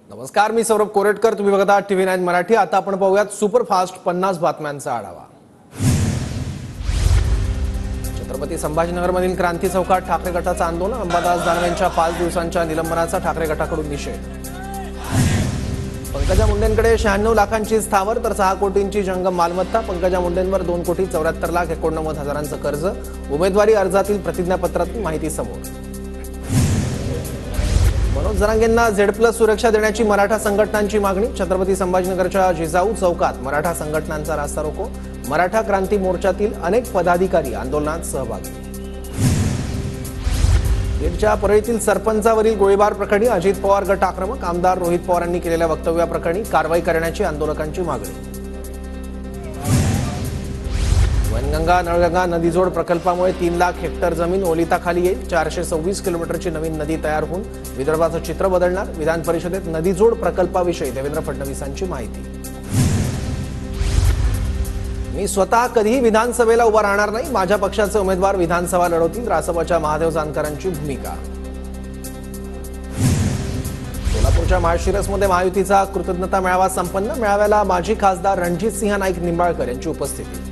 नमस्कार, मी सौरभ कोरेटकर. तुम्ही बघत आहात TV9 मराठी. आता आपण पाहूयात सुपरफास्ट 50 बातम्यांचा आढावा. छत्रपती संभाजीनगरमधील क्रांती चौकात ठाकरे गटाचं आंदोलन. अंबादास दानवेंच्या 5 दिवसांच्या निलंबनाचा ठाकरे गटाकडून निषेध. पंकजा मुंडेंकडे 96 लाखांची स्थावर तर 6 कोटींची जंगम मालमत्ता. पंकजा मुंडेंवर 2,74,89,000 कर्ज. उमेदवारी अर्जातील प्रतिज्ञापत्रातून माहिती समोर. मनोज जरांगेंना Z+ सुरक्षा देण्याची मराठा संघटनांची मागणी. छत्रपती संभाजीनगरच्या जिजाऊ चौकात मराठा संघटनांचा रास्ता रोको. मराठा क्रांती मोर्चातील अनेक पदाधिकारी आंदोलनात सहभागी. बीडच्या परळीतील सरपंचावरील गोळीबार प्रकरणी अजित पवार गट आक्रमक. आमदार रोहित पवारांनी केलेल्या वक्तव्याप्रकरणी कारवाई करण्याची आंदोलकांची मागणी. वनगंगा नळगंगा नदीजोड प्रकल्पामुळे 3 लाख हेक्टर जमीन ओलिताखाली येईल. 426 किलोमीटरची नवीन नदी तयार होऊन विदर्भाचं चित्र बदलणार. विधान परिषदेत नदीजोड प्रकल्पाविषयी देवेंद्र फडणवीसांची माहिती. मी स्वतः कधीही विधानसभेला उभा राहणार नाही. माझ्या पक्षाचे उमेदवार विधानसभा लढवतील. रासपच्या महादेव जानकरांची भूमिका. सोलापूरच्या माळशिरसमध्ये महायुतीचा कृतज्ञता मेळावा संपन्न. मेळाव्याला माजी खासदार रणजितसिंह नाईक निंबाळकर यांची उपस्थिती.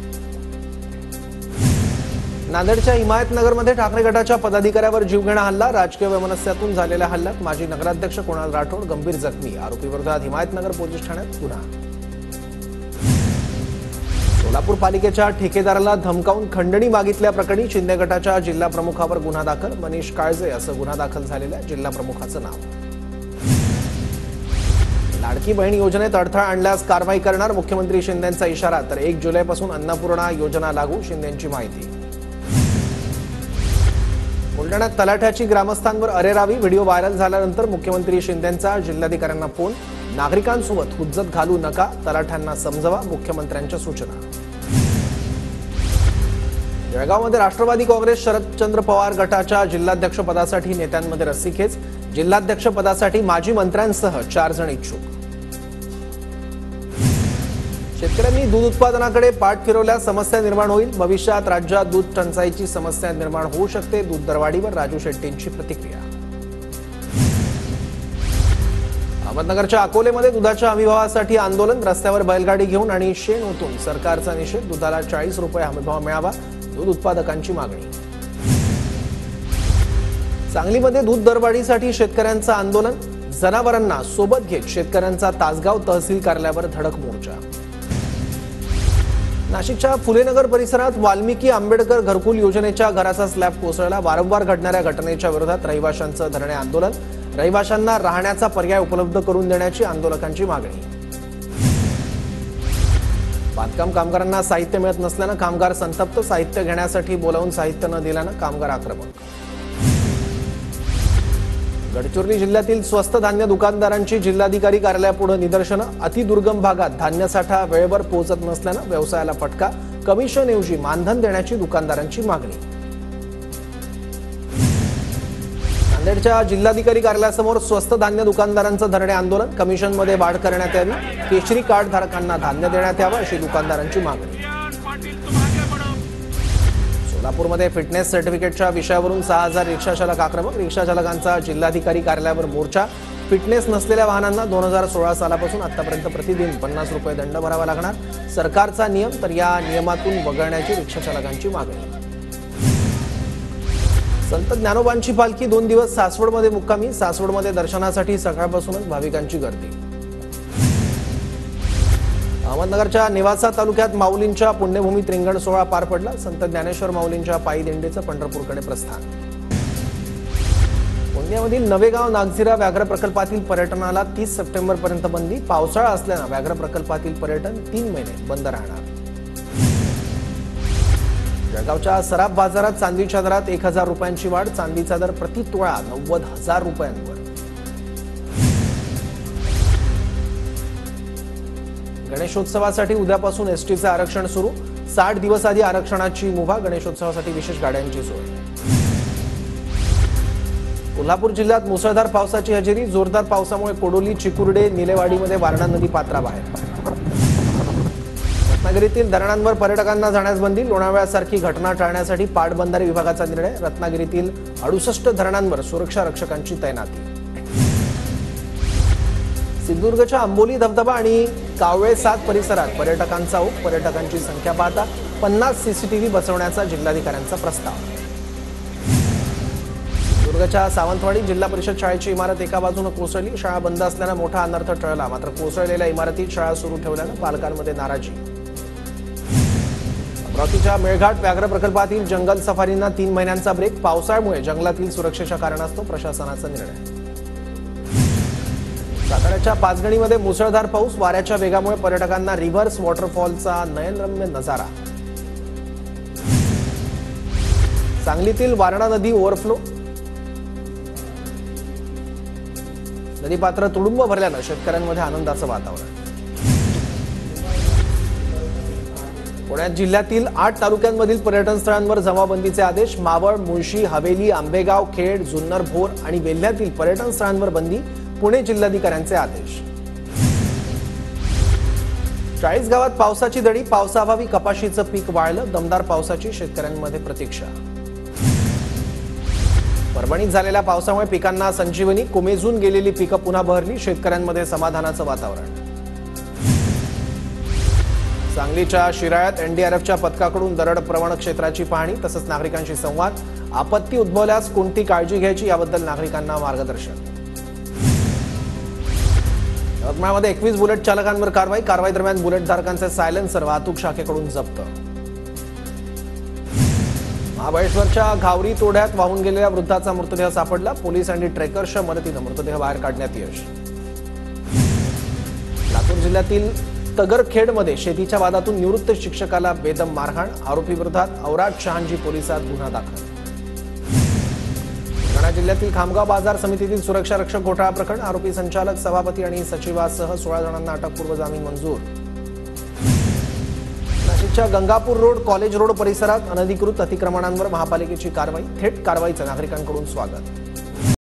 नांदेडच्या हिमायतनगरमध्ये ठाकरे गटाच्या पदाधिकाऱ्यावर जीवघेणा हल्ला. राजकीय वैमनस्यातून झालेल्या हल्ल्यात माजी नगराध्यक्ष कुणाल राठोड गंभीर जखमी. आरोपीविरोधात हिमायतनगर पोलीस ठाण्यात गुन्हा. सोलापूर पालिकेच्या ठेकेदाराला धमकावून खंडणी मागितल्याप्रकरणी शिंदे गटाच्या जिल्हा प्रमुखावर गुन्हा दाखल. मनीष काळजे असं गुन्हा दाखल झालेल्या जिल्हा प्रमुखाचं नाव. लाडकी बहीण योजनेत अडथळा आणल्यास कारवाई करणार. मुख्यमंत्री शिंदेंचा इशारा. तर 1 जुलैपासून अन्नपूर्णा योजना लागू. शिंदेंची माहिती. बुलढाण्यात तलाठ्याची ग्रामस्थांवर अरेरावी. व्हिडिओ व्हायरल झाल्यानंतर मुख्यमंत्री शिंदेंचा जिल्हाधिकाऱ्यांना फोन. नागरिकांसोबत हुज्जत घालू नका. तलाठ्यांना समजवा. मुख्यमंत्र्यांच्या सूचना. जळगावमध्ये राष्ट्रवादी काँग्रेस शरदचंद्र पवार गटाच्या जिल्हाध्यक्षपदासाठी नेत्यांमध्ये रस्सीखेच. जिल्हाध्यक्षपदासाठी माजी मंत्र्यांसह 4 जण इच्छुक. शेतकऱ्यांनी दूध उत्पादनाकडे पाठ फिरवल्यास समस्या निर्माण होईल. भविष्यात राज्यात दूध टंचाईची समस्या निर्माण होऊ शकते. दूध दरवाढीवर राजू शेट्टींची प्रतिक्रिया. अहमदनगरच्या अकोलेमध्ये दुधाच्या हमीभावासाठी आंदोलन. रस्त्यावर बैलगाडी घेऊन आणि शेण ओतून सरकारचा निषेध. दुधाला 40 रुपये हमीभाव मिळावा. दूध उत्पादकांची मागणी. सांगलीमध्ये दूध दरवाढीसाठी शेतकऱ्यांचं आंदोलन. जनावरांना सोबत घेत शेतकऱ्यांचा तासगाव तहसील कार्यालयावर धडक मोर्चा. नाशिकच्या फुलेनगर परिसरात वाल्मिकी आंबेडकर घरकुल योजनेच्या घराचा स्लॅब कोसळला. वारंवार घडणाऱ्या घटनेच्या विरोधात रहिवाशांचं धरणे आंदोलन. रहिवाशांना राहण्याचा पर्याय उपलब्ध करून देण्याची आंदोलकांची मागणी. बांधकाम कामगारांना साहित्य मिळत नसल्यानं कामगार संतप्त. साहित्य घेण्यासाठी बोलावून साहित्य न दिल्यानं कामगार आक्रमक. गडचिरोली जिल्ह्यातील स्वस्त धान्य दुकानदारांची जिल्हाधिकारी कार्यालयापुढे निदर्शनं. अतिदुर्गम भागात धान्यसाठा वेळेवर पोहोचत नसल्यानं व्यवसायाला फटका. कमिशनऐवजी मानधन देण्याची दुकानदारांची मागणी. नांदेडच्या जिल्हाधिकारी कार्यालयासमोर स्वस्त धान्य दुकानदारांचं धरणे आंदोलन. कमिशनमध्ये वाढ करण्यात यावी. केशरी कार्ड धारकांना धान्य देण्यात यावं अशी दुकानदारांची मागणी. सोलापूरमध्ये फिटनेस सर्टिफिकेटच्या विषयावरून 6,000 रिक्षाचालक आक्रमक. रिक्षाचालकांचा जिल्हाधिकारी कार्यालयावर मोर्चा. फिटनेस नसलेल्या वाहनांना 2016 सालापासून आतापर्यंत प्रतिदिन 50 रुपये दंड भरावा लागणार. सरकारचा नियम तर या नियमातून वगळण्याची रिक्षाचालकांची मागणी. संत ज्ञानोबांची पालखी 2 दिवस सासवडमध्ये मुक्कामी. सासवडमध्ये दर्शनासाठी सकाळपासूनच भाविकांची गर्दी. अहमदनगरच्या नेवासा तालुक्यात माऊलींच्या पुण्यभूमीत रिंगण सोहळा पार पडला. संत ज्ञानेश्वर माऊलींच्या पायी दिंडीचं पंढरपूरकडे प्रस्थान. पुण्यामधील नवेगाव नागझिरा व्याघ्र प्रकल्पातील पर्यटनाला 30 सप्टेंबरपर्यंत बंदी. पावसाळा असल्यानं व्याघ्र प्रकल्पातील पर्यटन 3 महिने बंद राहणार. जळगावच्या सराफ बाजारात चांदीच्या दरात 1,000 रुपयांची वाढ. चांदीचा दर प्रति तोळा 90,000 रुपयांवर. गणेशोत्सवासाठी उद्यापासून एसटीचं आरक्षण सुरू. 60 दिवस आधी आरक्षणाची मुभा. गणेशोत्सवासाठी विशेष गाड्यांची सोय. कोल्हापूर जिल्ह्यात मुसळधार पावसाची हजेरी. जोरदार पावसामुळे कोडोली, चिकुर्डे, निलेवाडीमध्ये वारणा नदी पात्राबाहेर. रत्नागिरीतील धरणांवर पर्यटकांना जाण्यास बंदी. लोणावळ्यासारखी घटना टाळण्यासाठी पाटबंधारे विभागाचा निर्णय. रत्नागिरीतील 68 धरणांवर सुरक्षा रक्षकांची तैनाती. सिंधुदुर्गच्या आंबोली धबधबा आणि कावळे 7 परिसरात पर्यटकांचा ओघ. पर्यटकांची संख्या पाहता 50 सीसीटीव्ही बसवण्याचा जिल्हाधिकाऱ्यांचा प्रस्ताव. दुर्गच्या सावंतवाडी जिल्हा परिषद शाळेची इमारत एका बाजूने कोसळली. शाळा बंद असल्याने मोठा अनर्थ टळला. मात्र कोसळलेल्या इमारतीत शाळा सुरू ठेवल्याने पालकांमध्ये नाराजी. अमरावतीच्या मेळघाट व्याघ्र प्रकल्पातील जंगल सफारींना 3 महिन्यांचा ब्रेक. पावसाळ्यामुळे जंगलातील सुरक्षेच्या कारणास्तव प्रशासनाचा निर्णय. साताऱ्याच्या पाचगणीमध्ये मुसळधार पाऊस. वाऱ्याच्या वेगामुळे पर्यटकांना रिव्हर्स वॉटरफॉलचा नयनरम्य नजारा. सांगलीतील वारणा नदी ओव्हरफ्लो. नदीपात्र तुडुंब भरल्यानं शेतकऱ्यांमध्ये आनंदाचं वातावरण. पुण्यात जिल्ह्यातील 8 तालुक्यांमधील पर्यटन स्थळांवर जमावबंदीचे आदेश. मावळ, मुळशी, हवेली, आंबेगाव, खेड, जुन्नर, भोर आणि वेल्ह्यातील पर्यटन स्थळांवर बंदी. पुणे जिल्हाधिकाऱ्यांचे आदेश. 40 गावात पावसाची दडी. पावसाअभावी कपाशीचं पीक वाळलं. दमदार पावसाची शेतकऱ्यांमध्ये प्रतीक्षा. परभणीत झालेल्या पावसामुळे पिकांना संजीवनी. कोमेजून गेलेली पिकं पुन्हा बहरली. शेतकऱ्यांमध्ये समाधानाचं वातावरण. सांगलीच्या शिराळ्यात एनडीआरएफच्या पथकाकडून दरड प्रवण क्षेत्राची पाहणी तसंच नागरिकांशी संवाद. आपत्ती उद्भवल्यास कोणती काळजी घ्यायची याबद्दल नागरिकांना मार्गदर्शन. यवतमाळमध्ये 21 बुलेट चालकांवर कारवाई. कारवाई दरम्यान बुलेटधारकांचे सायलेन्सर वाहतूक शाखेकडून जप्त. महाबळेश्वरच्या घावरी तोड्यात वाहून गेलेल्या वृद्धाचा मृतदेह सापडला. पोलीस आणि ट्रेकर्सच्या मदतीने मृतदेह बाहेर काढण्यात यश. लातूर जिल्ह्यातील तगरखेडमध्ये शेतीच्या वादातून निवृत्त शिक्षकाला बेदम मारहाण. आरोपी विरोधात औराद शहाजी पोलिसात गुन्हा दाखल. बुलढाणा जिल्ह्यातील खामगाव बाजार समितीतील सुरक्षा रक्षक घोटाळा प्रकरण. आरोपी संचालक, सभापती आणि सचिवासह 16 जणांना अटकपूर्व जामीन मंजूर. नाशिकच्या गंगापूर रोड, कॉलेज रोड परिसरात अनधिकृत अतिक्रमणांवर महापालिकेची कारवाई. थेट कारवाईचं नागरिकांकडून स्वागत.